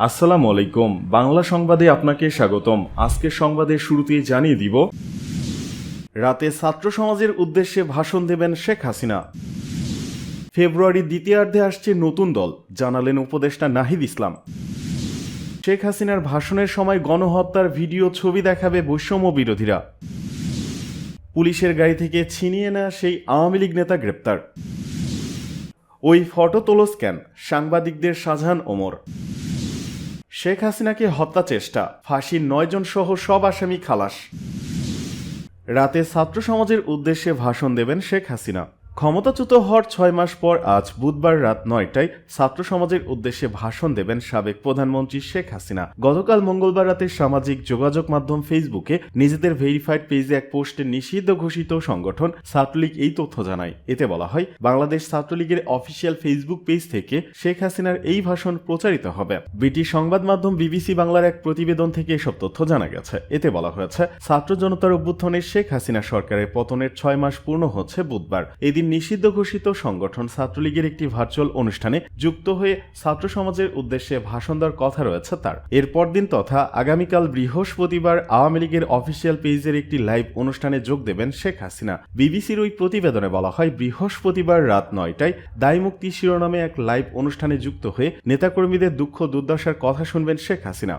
আসসালামু আলাইকুম। বাংলা সংবাদে আপনাকে স্বাগতম। আজকের সংবাদের শুরুতেই জানিয়ে দিব, রাতে ছাত্র সমাজের উদ্দেশ্যে ভাষণ দেবেন শেখ হাসিনা। ফেব্রুয়ারির দ্বিতীয়ার্ধে আসছে নতুন দল, জানালেন উপদেষ্টা নাহিদ ইসলাম। শেখ হাসিনার ভাষণের সময় গণহত্যার ভিডিও ছবি দেখাবে বৈষম্য বিরোধীরা। পুলিশের গাড়ি থেকে ছিনিয়ে নেওয়া সেই আওয়ামী লীগ নেতা গ্রেপ্তার। ওই ফটো তোলো স্ক্যান, সাংবাদিকদের শাহজাহান ওমর। শেখ হাসিনাকে হত্যা চেষ্টা, ফাঁসির 9 জন সহ সব আসামি খালাস। রাতে ছাত্র সমাজের উদ্দেশ্যে ভাষণ দেবেন শেখ হাসিনা। ক্ষমতাচ্যুত হওয়ার 6 মাস পর আজ বুধবার রাত 9টায় ছাত্র সমাজের উদ্দেশ্যে ভাষণ দেবেন সাবেক প্রধানমন্ত্রী শেখ হাসিনা। গতকাল মঙ্গলবার রাতে সামাজিক যোগাযোগ মাধ্যম ফেসবুকে নিজেদের ভেরিফাইড পেজে এক পোস্টে নিষিদ্ধ ঘোষিত সংগঠন ছাত্রলীগ এই তথ্য জানায়। এতে বলা হয়, বাংলাদেশ ছাত্রলীগের অফিসিয়াল ফেসবুক পেজ থেকে শেখ হাসিনার এই ভাষণ প্রচারিত হবে। ব্রিটিশ সংবাদ মাধ্যম বিবিসি বাংলার এক প্রতিবেদন থেকে এসব তথ্য জানা গেছে। এতে বলা হয়েছে, ছাত্র জনতার অভ্যুত্থানে শেখ হাসিনা সরকারের পতনের 6 মাস পূর্ণ হচ্ছে বুধবার। এদিন নিষিদ্ধ ঘোষিত সংগঠন ছাত্রলীগের একটি ভার্চুয়াল অনুষ্ঠানে যুক্ত হয়ে ছাত্র সমাজের উদ্দেশ্যে ভাষণ দেওয়ার কথা রয়েছে তার। এর পরদিন তথা আগামীকাল বৃহস্পতিবার আওয়ামী লীগের অফিসিয়াল পেজের একটি লাইভ অনুষ্ঠানে যোগ দেবেন শেখ হাসিনা। বিবিসির ওই প্রতিবেদনে বলা হয়, বৃহস্পতিবার রাত 9টায় দায় মুক্তি শিরোনামে এক লাইভ অনুষ্ঠানে যুক্ত হয়ে নেতাকর্মীদের দুঃখ দুর্দশার কথা শুনবেন শেখ হাসিনা।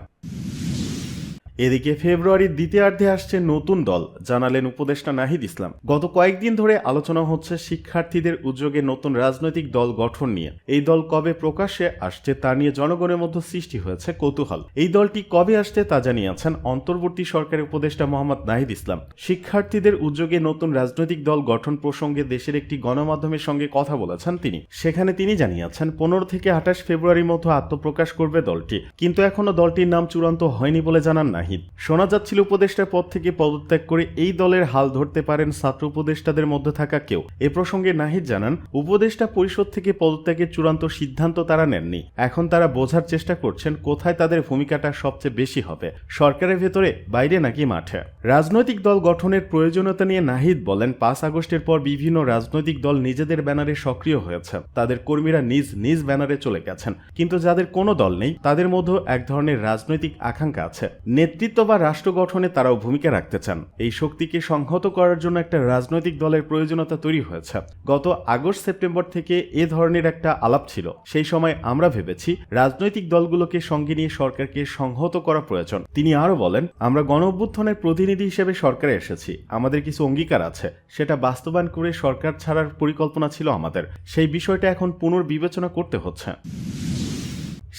এদিকে ফেব্রুয়ারির দ্বিতীয়ার্ধে আসছে নতুন দল, জানালেন উপদেষ্টা নাহিদ ইসলাম। গত কয়েকদিন ধরে আলোচনা হচ্ছে শিক্ষার্থীদের উদ্যোগে নতুন রাজনৈতিক দল গঠন নিয়ে। এই দল কবে প্রকাশ্যে আসছে তা নিয়ে জনগণের মধ্যে সৃষ্টি হয়েছে কৌতূহল। এই দলটি কবে আসছে তা জানিয়েছেন অন্তর্বর্তী সরকারের উপদেষ্টা মোহাম্মদ নাহিদ ইসলাম। শিক্ষার্থীদের উদ্যোগে নতুন রাজনৈতিক দল গঠন প্রসঙ্গে দেশের একটি গণমাধ্যমের সঙ্গে কথা বলেছেন তিনি। সেখানে তিনি জানিয়েছেন, 15 থেকে 28 ফেব্রুয়ারির মধ্যে আত্মপ্রকাশ করবে দলটি, কিন্তু এখনো দলটির নাম চূড়ান্ত হয়নি বলে জানান নাহিদ। শোনা যাচ্ছিল উপদেষ্টার পদ থেকে পদত্যাগ করে এই দলের হাল ধরতে পারেন ছাত্র উপদেষ্টাদের মধ্যে থাকা কেউ। এ প্রসঙ্গে নাহিদ জানান, উপদেষ্টা পরিষদ থেকে পদত্যাগের চূড়ান্ত সিদ্ধান্ত তারা নেননি। এখন তারা বোঝার চেষ্টা করছেন কোথায় তাদের ভূমিকাটা সবচেয়ে বেশি হবে, সরকারের ভেতরে, বাইরে নাকি মাঠে। রাজনৈতিক দল গঠনের প্রয়োজনীয়তা নিয়ে নাহিদ বলেন, 5 আগস্টের পর বিভিন্ন রাজনৈতিক দল নিজেদের ব্যানারে সক্রিয় হয়েছে, তাদের কর্মীরা নিজ নিজ ব্যানারে চলে গেছেন, কিন্তু যাদের কোনো দল নেই তাদের মধ্যে এক ধরনের রাজনৈতিক আকাঙ্ক্ষা আছে। নেতৃত্ব বা রাষ্ট্র গঠনে তারাও ভূমিকা রাখতে চান। এই শক্তিকে সংহত করার জন্য একটা রাজনৈতিক দলের প্রয়োজনীয়তা তৈরি হয়েছে। গত আগস্ট সেপ্টেম্বর থেকে এ ধরনের একটা আলাপ ছিল। সেই সময় আমরা ভেবেছি রাজনৈতিক দলগুলোকে সঙ্গে নিয়ে সরকারকে সংহত করা প্রয়োজন। তিনি আরো বলেন, আমরা গণ অভ্যুত্থানের প্রতিনিধি হিসেবে সরকারে এসেছি, আমাদের কিছু অঙ্গীকার আছে, সেটা বাস্তবায়ন করে সরকার ছাড়ার পরিকল্পনা ছিল আমাদের। সেই বিষয়টা এখন পুনর্বিবেচনা করতে হচ্ছে।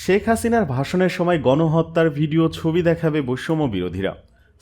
শেখ হাসিনার ভাষণের সময় গণহত্যার ভিডিও ছবি দেখাবে বৈষম্য বিরোধীরা।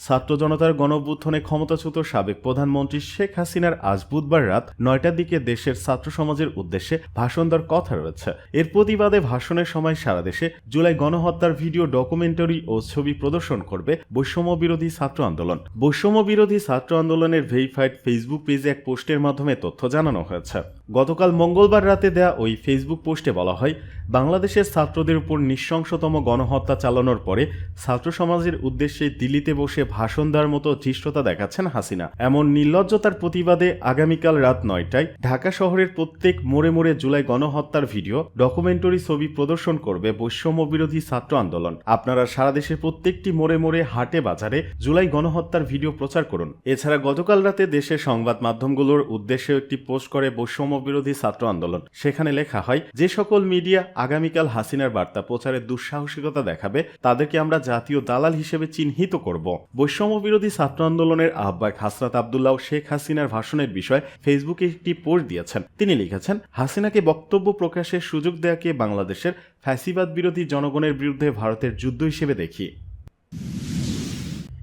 ছাত্র জনতার গণঅভ্যুত্থানে ক্ষমতাচ্যুত সাবেক প্রধানমন্ত্রী শেখ হাসিনার আজ বুধবার রাত 9টার দিকে দেশের ছাত্র সমাজের উদ্দেশ্যে ভাষণ দেওয়ার কথা রয়েছে। এর প্রতিবাদে ভাষণের সময় সারা দেশে জুলাই গণহত্যার ভিডিও, ডকুমেন্টারি ও ছবি প্রদর্শন করবে বৈষম্য বিরোধী ছাত্র আন্দোলন। বৈষম্য বিরোধী ছাত্র আন্দোলনের ভেরিফাইড ফেসবুক পেজে এক পোস্টের মাধ্যমে তথ্য জানানো হয়েছে। গতকাল মঙ্গলবার রাতে দেয়া ওই ফেসবুক পোস্টে বলা হয়, বাংলাদেশের ছাত্রদের উপর নৃশংসতম গণহত্যা চালানোর পরে ছাত্র সমাজের উদ্দেশ্যে দিল্লিতে বসে ভাষণ দেওয়ার মতো ধৃষ্টতা দেখাচ্ছেন হাসিনা। এমন নির্লজ্জতার প্রতিবাদে আগামীকাল রাত 9টায় ঢাকা শহরের প্রত্যেক মোড়ে মোড়ে জুলাই গণহত্যার ভিডিও, ডকুমেন্টারি ছবি প্রদর্শন করবে বৈষম্য বিরোধী ছাত্র আন্দোলন। আপনারা সারা দেশের প্রত্যেকটি মোড়ে মোড়ে, হাটে বাজারে জুলাই গণহত্যার ভিডিও প্রচার করুন। এছাড়া গতকাল রাতে দেশের সংবাদ মাধ্যমগুলোর উদ্দেশ্যে একটি পোস্ট করে বৈষম্য বিরোধী ছাত্র আন্দোলন। সেখানে লেখা হয়, যে সকল মিডিয়া আগামীকাল হাসিনার বার্তা প্রচারের দুঃসাহসিকতা দেখাবে তাদেরকে আমরা জাতীয় দালাল হিসেবে চিহ্নিত করব। বৈষম্য বিরোধী ছাত্র আন্দোলনের আহ্বায়ক হাসরাত আব্দুল্লাহ শেখ হাসিনার ভাষণের বিষয়ে ফেসবুকে একটি পোস্ট দিয়েছেন। তিনি লিখেছেন, হাসিনাকে বক্তব্য প্রকাশের সুযোগ দেওয়াকে বাংলাদেশের ফ্যাসিবাদ বিরোধী জনগণের বিরুদ্ধে ভারতের যুদ্ধ হিসেবে দেখি।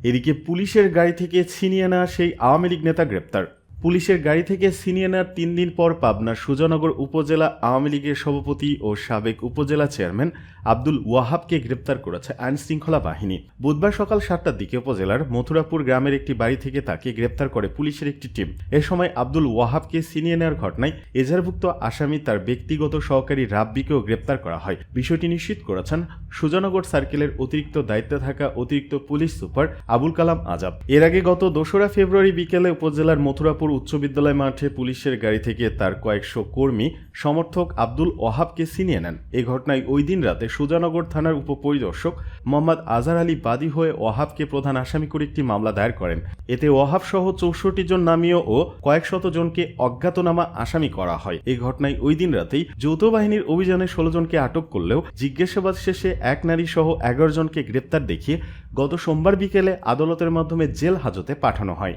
এদিকে পুলিশের গাড়ি থেকে ছিনিয়ে নেওয়া সেই আওয়ামী লীগ নেতা গ্রেপ্তার। পুলিশের গাড়ি থেকে ছিনিয়ে নেওয়ার 3 দিন পর পাবনার সুজানগর উপজেলা আওয়ামী লীগের সভাপতি ও সাবেক উপজেলা চেয়ারম্যান আব্দুল ওয়াহাবকে গ্রেপ্তার করেছে আইন শৃঙ্খলা বাহিনী। বুধবার সকাল 7টার দিকে উপজেলার মথুরাপুর গ্রামের একটি বাড়ি থেকে তাকে গ্রেপ্তার করে পুলিশের একটি টিম। এ সময় আব্দুল ওয়াহাবকে ছিনিয়ে নেওয়ার ঘটনায় এজাহারভুক্ত আসামি তার ব্যক্তিগত সহকারী রাব্বিকেও গ্রেপ্তার করা হয়। বিষয়টি নিশ্চিত করেছেন সুজানগর সার্কেলের অতিরিক্ত দায়িত্বে থাকা অতিরিক্ত পুলিশ সুপার আবুল কালাম আজাব। এর আগে গত 2রা ফেব্রুয়ারি বিকেলে উপজেলার মথুরাপুর সুজানগর উচ্চ বিদ্যালয় মাঠে পুলিশের গাড়ি থেকে তার কয়েকশো কর্মী সমর্থক আব্দুল ওয়াহাবকে ছিনিয়ে নেন। এ ঘটনায় ওই দিন রাতে সুজানগর থানার উপপরিদর্শক মোহাম্মদ আজহার আলী বাদী হয়ে ওয়াহাবকে প্রধান আসামি করে একটি মামলা দায়ের করেন। এতে ওয়াহাব সহ 64 জন নামীয় ও কয়েক শত জনকে অজ্ঞাতনামা আসামি করা হয়। এই ঘটনায় ওই দিন রাতেই যৌথ বাহিনীর অভিযানে 16 জনকে আটক করলেও জিজ্ঞাসাবাদ শেষে এক নারী সহ 11 জনকে গ্রেপ্তার দেখিয়ে গত সোমবার বিকেলে আদালতের মাধ্যমে জেল হাজতে পাঠানো হয়।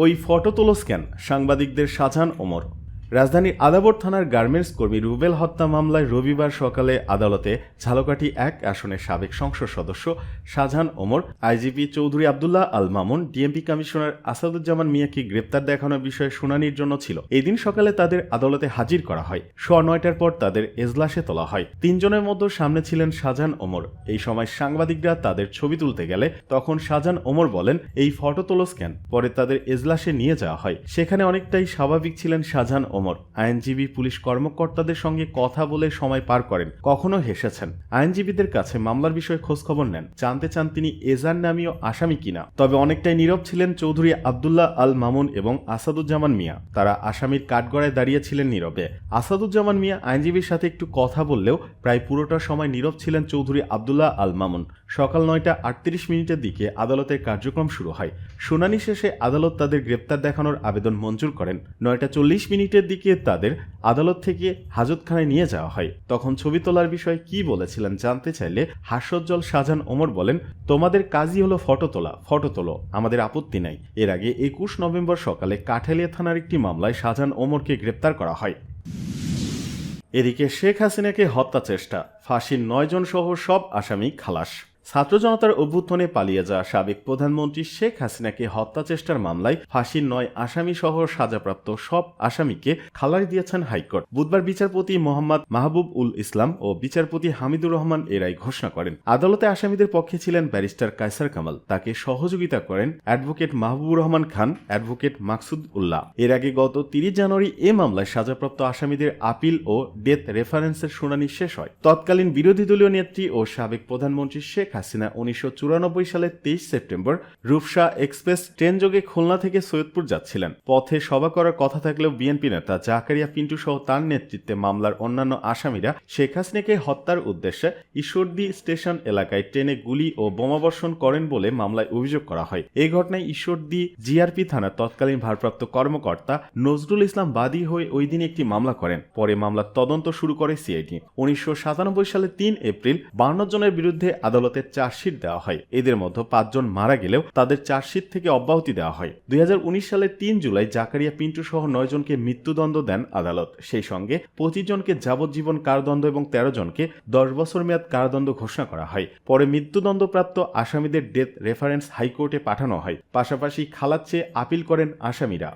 ওই ফটো তোলো স্ক্যান, সাংবাদিকদের শাহজাহান ওমর। রাজধানীর আদাবর থানার গার্মেন্টস কর্মী রুবেল হত্যা মামলায় রবিবার সকালে আদালতে ঝালকাঠি 1 আসনের সাবেক সংসদ সদস্য Shahjahan Omar, IGP Chowdhury Abdullah Al Mamun, DMP commissioner Asaduzzaman মিয়াকে গ্রেপ্তার দেখানোর বিষয়ে শুনানির জন্য ছিল। এদিন সকালে তাদের আদালতে হাজির করা হয়। 9:30টার পর তাদের এজলাসে তোলা হয়। 3 জনের মধ্যে সামনে ছিলেন শাহজাহান ওমর। এই সময় সাংবাদিকরা তাদের ছবি তুলতে গেলে তখন শাহজাহান ওমর বলেন, এই ফটো তোলো স্ক্যান। পরে তাদের এজলাসে নিয়ে যাওয়া হয়। সেখানে অনেকটাই স্বাভাবিক ছিলেন শাহজাহান ওমর। আইনজীবী পুলিশ কর্মকর্তাদের সঙ্গে কথা বলে সময় পার করেন, কখনো হেসেছেন। আইনজীবীদের কাছে মামলার বিষয়ে খোঁজখবর নেন, জানতে চান তিনি এজার নামীয় আসামি কিনা। তবে অনেকটাই নীরব ছিলেন চৌধুরী আবদুল্লাহ আল মামুন এবং আসাদুজ্জামান মিয়া। তারা আসামির কাঠগড়ায় দাঁড়িয়েছিলেন নীরবে। আসাদুজ্জামান মিয়া আইনজীবীর সাথে একটু কথা বললেও প্রায় পুরোটা সময় নীরব ছিলেন চৌধুরী আবদুল্লাহ আল মামুন। সকাল 9:38 দিকে আদালতের কার্যক্রম শুরু হয়। শুনানি শেষে আদালত তাদের গ্রেপ্তার দেখানোর আবেদন মঞ্জুর করেন। 9:40 দিকে তাদের আদালত থেকে হাজতখানায় নিয়ে যাওয়া হয়। তখন ছবি তোলার বিষয়ে কি বলেছিলেন জানতে চাইলে হাস্যোজ্জ্বল শাহজাহান ওমর বলেন, তোমাদের কাজই হলো ফটো তোলা, ফটো তোলো, আমাদের আপত্তি নাই। এর আগে 21 নভেম্বর সকালে কাঠালিয়া থানার একটি মামলায় শাহজাহান ওমরকে গ্রেপ্তার করা হয়। এদিকে শেখ হাসিনাকে হত্যা চেষ্টা, ফাঁসির 9 জন সহ সব আসামি খালাস। ছাত্র জনতার অভ্যুত্থানে পালিয়ে যাওয়া সাবেক প্রধানমন্ত্রী শেখ হাসিনাকে হত্যা চেষ্টার মামলায় ফাঁসির 9 আসামি সহ সাজাপ্রাপ্ত সব আসামিকে খালাস দিয়েছেন হাইকোর্ট। বুধবার বিচারপতি মোহাম্মদ মাহবুব উল ইসলাম ও বিচারপতি হামিদুর রহমান এ রায় ঘোষণা করেন। আদালতে আসামিদের পক্ষে ছিলেন ব্যারিস্টার কায়সার কামাল। তাকে সহযোগিতা করেন অ্যাডভোকেট মাহবুবুর রহমান খান, অ্যাডভোকেট মাকসুদ উল্লাহ। এর আগে গত 30 জানুয়ারি এ মামলায় সাজাপ্রাপ্ত আসামিদের আপিল ও ডেথ রেফারেন্সের শুনানি শেষ হয়। তৎকালীন বিরোধী দলীয় নেত্রী ও সাবেক প্রধানমন্ত্রী শেখ হাসিনা 1994 সালের 23 সেপ্টেম্বর রূপসা এক্সপ্রেস ট্রেন যোগে খুলনা থেকে সৈয়দপুর যাচ্ছিলেন। পথে সভা করার কথা থাকলেও বিএনপি নেতা জাকারিয়া পিন্টু সহ তার নেতৃত্বে মামলার অন্যান্য আসামিরা শেখ হাসিনাকে হত্যার উদ্দেশ্যে ঈশ্বরদী স্টেশন এলাকায় ট্রেনে গুলি ও বোমাবর্ষণ করেন বলে মামলায় অভিযোগ করা হয়। এই ঘটনায় ঈশ্বরদী জিআরপি থানার তৎকালীন ভারপ্রাপ্ত কর্মকর্তা নজরুল ইসলাম বাদী হয়ে ওই দিন একটি মামলা করেন। পরে মামলার তদন্ত শুরু করে সিআইডি। 1997 সালে 3 এপ্রিল 52 জনের বিরুদ্ধে আদালতের চার্জশিট দেওয়া হয়। এদের মধ্যে 5 জন মারা গেলেও তাদের চার্জশিট থেকে অব্যাহতি দেওয়া হয়। 2019 সালের 3 জুলাই জাকারিয়া পিন্টু সহ 9 জনকে মৃত্যুদণ্ড দেন আদালত। সেই সঙ্গে 25 জনকে যাবজ্জীবন কারাদণ্ড এবং 13 জনকে 10 বছর মেয়াদ কারাদণ্ড ঘোষণা করা হয়। পরে মৃত্যুদণ্ডপ্রাপ্ত আসামিদের ডেথ রেফারেন্স হাইকোর্টে পাঠানো হয়। পাশাপাশি খালাস চেয়ে আপিল করেন আসামিরা।